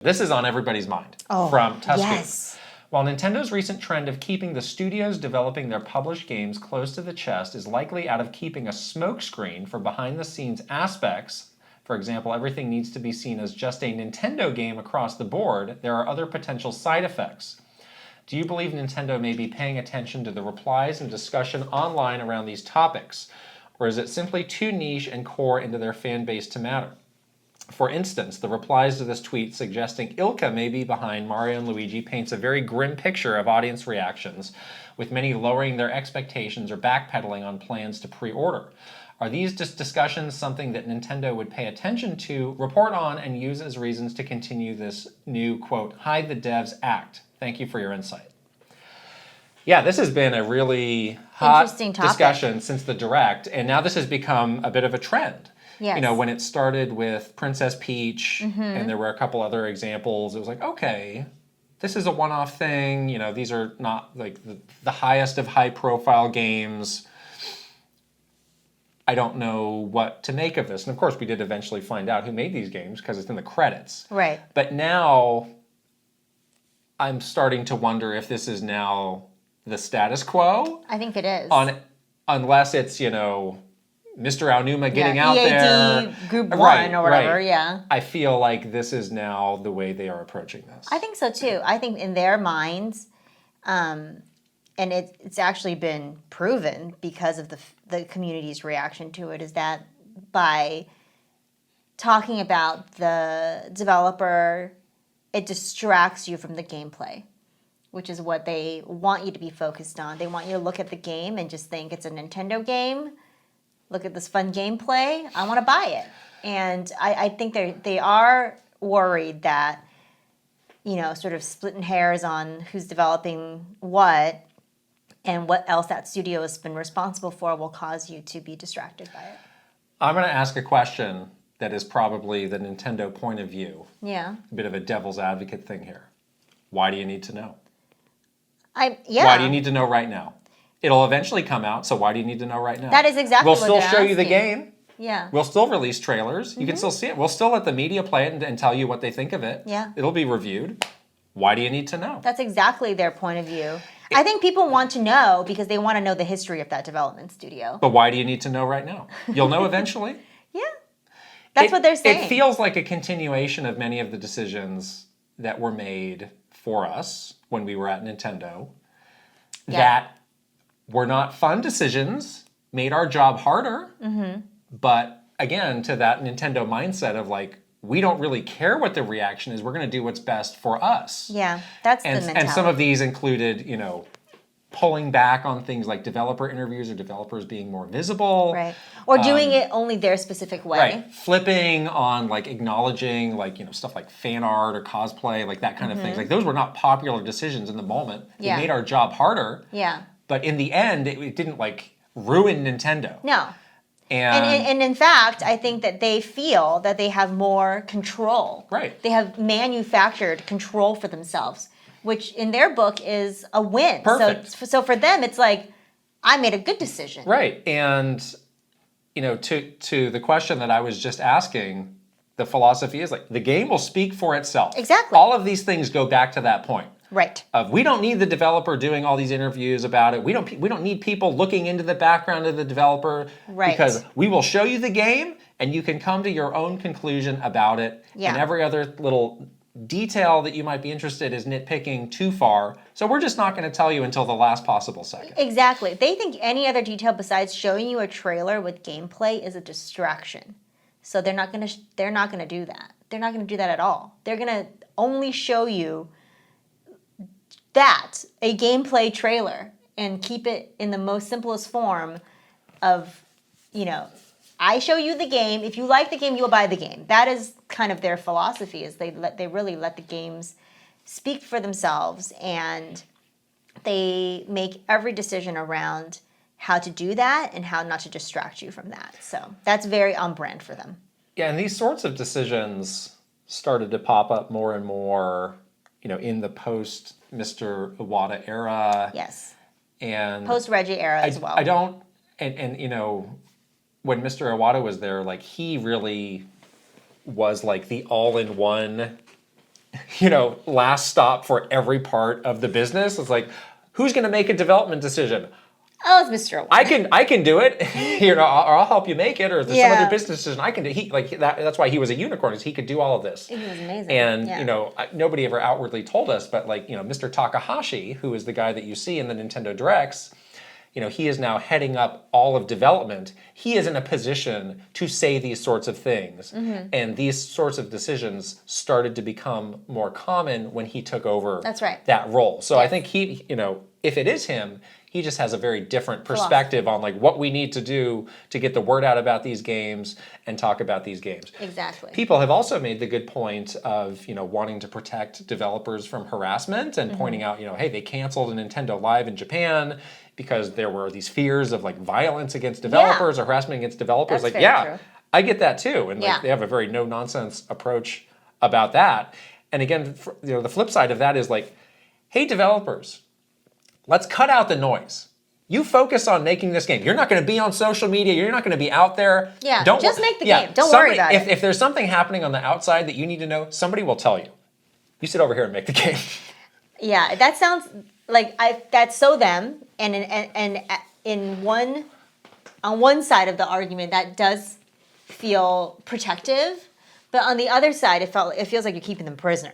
This is on everybody's mind from Tusk. Yes. While Nintendo's recent trend of keeping the studios developing their published games close to the chest is likely out of keeping a smokescreen for behind-the-scenes aspects, for example, everything needs to be seen as just a Nintendo game across the board, there are other potential side effects. Do you believe Nintendo may be paying attention to the replies and discussion online around these topics? Or is it simply too niche and core into their fan base to matter? For instance, the replies to this tweet suggesting Ilka may be behind Mario and Luigi paints a very grim picture of audience reactions, with many lowering their expectations or backpedaling on plans to pre-order. Are these discussions something that Nintendo would pay attention to, report on, and use as reasons to continue this new, quote, hide the devs act? Thank you for your insight. Yeah, this has been a really hot discussion since the Direct, and now this has become a bit of a trend. Yes. You know, when it started with Princess Peach, and there were a couple other examples, it was like, okay, this is a one-off thing. You know, these are not like the highest of high-profile games. I don't know what to make of this. And of course, we did eventually find out who made these games because it's in the credits. Right. But now, I'm starting to wonder if this is now the status quo. I think it is. Unless it's, you know, Mr. Aonuma getting out EAD there. Group 1 or whatever, yeah. I feel like this is now the way they are approaching this. I think so too. I think in their minds, and it's actually been proven because of the community's reaction to it, is that by talking about the developer, it distracts you from the gameplay, which is what they want you to be focused on. They want you to look at the game and just think it's a Nintendo game. Look at this fun gameplay, I want to buy it. And I think they are worried that, you know, sort of splitting hairs on who's developing what and what else that studio has been responsible for will cause you to be distracted by it. I'm going to ask a question that is probably the Nintendo point of view. Yeah. A bit of a devil's advocate thing here. Why do you need to know? Why do you need to know right now? It'll eventually come out, so why do you need to know right now? That is exactly what they're We'll still show you the asking. game. Yeah. We'll still release trailers. You can still see it. We'll still let the media play it and tell you what they think of it. Yeah. It'll be reviewed. Why do you need to know? That's exactly their point of view. I think people want to know because they want to know the history of that development studio. But why do you need to know right now? You'll know eventually. Yeah. That's what they're saying. It feels like a continuation of many of the decisions that were made for us when we were at Nintendo that were not fun decisions, made our job harder, but again, to that Nintendo mindset of like, we don't really care what the reaction is, we're going to do what's best for us. Yeah, that's the mentality. And some of these included, you know, pulling back on things like developer interviews or developers being more visible. Right. Or doing it only their specific way. Right. Flipping on like acknowledging like, you know, stuff like fan art or cosplay, like that kind of thing. Like those were not popular decisions in the moment. They made our job harder. Yeah. But in the end, it didn't like ruin Nintendo. No. And in fact, I think that they feel that they have more control. Right. They have manufactured control for themselves, which in their book is a win. Perfect. So for them, it's like, I made a good decision. Right. And, you know, to the question that I was just asking, the philosophy is like, the game will speak for itself. Exactly. All of these things go back to that point. Right. We don't need the developer doing all these interviews about it. We don't need people looking into the background of the developer. Right. Because we will show you the game and you can come to your own conclusion about it. Yeah. And every other little detail that you might be interested is nitpicking too far. So we're just not going to tell you until the last possible second. Exactly. They think any other detail besides showing you a trailer with gameplay is a distraction. So they're not going to do that. They're not going to do that at all. They're going to only show you a gameplay trailer, and keep it in the most simplest form of, you know, I show you the game. If you like the game, you'll buy the game. That is kind of their philosophy, is they really let the games speak for themselves, and they make every decision around how to do that and how not to distract you from that. So that's very on brand for them. Yeah, and these sorts of decisions started to pop up more and more, you know, in the post Mr. Iwata era. Yes. And post Reggie era as well. I don't, and you know, when Mr. Iwata was there, like he really was like the all-in-one last stop for every part of the business. It's like, who's going to make a development decision? Oh, it's Mr. Award. I can do it, or I'll help you make it, or if there's some Yeah. other business decision I can do. That's why he was a unicorn, is he could do all of this. He was amazing. And Yeah. nobody ever outwardly told us, but Mr. Takahashi, who is the guy that you see in the Nintendo Directs, he is now heading up all of development. He is in a position to say these sorts of things. And these sorts of decisions started to become more common when he took over That's right. that role. So I Yes. think he, if it is him, he just has a very different perspective on like what we need to do to get the word out about these games and talk about these games. Exactly. People have also made the good point of, wanting to protect developers from harassment and pointing out, hey, they canceled a Nintendo Live in Japan because there were these fears of like violence against developers or harassment against developers. That's like, very yeah, true. I get that too. And like Yeah. they have a very no nonsense approach about that. And again, the flip side of that is like, hey, developers, let's cut out the noise. You focus on making this game. You're not going to be on social media. You're not going to be out there. Yeah, just make the game. Don't worry about it. If there's something happening on the outside that you need to know, somebody will tell you. You sit over here and make the game. Yeah, that sounds like that's so them, and on one side of the argument that does feel protective, but on the other side it feels like you're keeping them prisoner,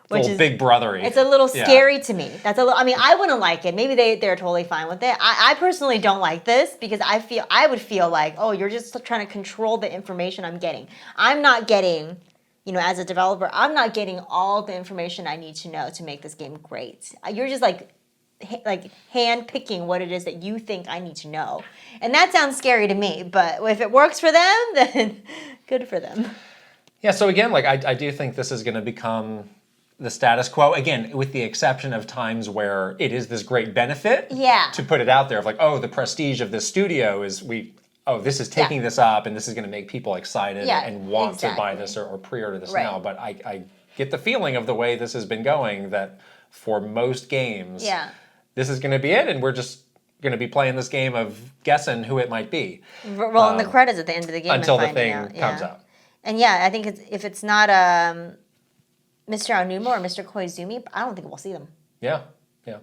which Little is big brothery. it's a little Yeah. scary to me. That's a little. I mean, I wouldn't like it. Maybe they're totally fine with it. I personally don't like this because I would feel like, oh, you're just trying to control the information I'm getting. I'm not getting. As a developer, I'm not getting all the information I need to know to make this game great. You're just like hand picking what it is that you think I need to know, and that sounds scary to me. But if it works for them, then good for them. Yeah, so again, like I do think this is going to become the status quo, again, with the exception of times where it is this great benefit to put it out there of like, oh, the prestige of this studio is this is taking this up and this is going to make people excited and want to buy this or pre-order this now. But I get the feeling of the way this has been going that for most games, this is going to be it, and we're just going to be playing this game of guessing who it might be. Rolling the credits at the end of the game until and the thing out. comes out. And I think if it's not Mr. Aonuma or Mr. Koizumi, I don't think we'll see them. Yeah, yeah.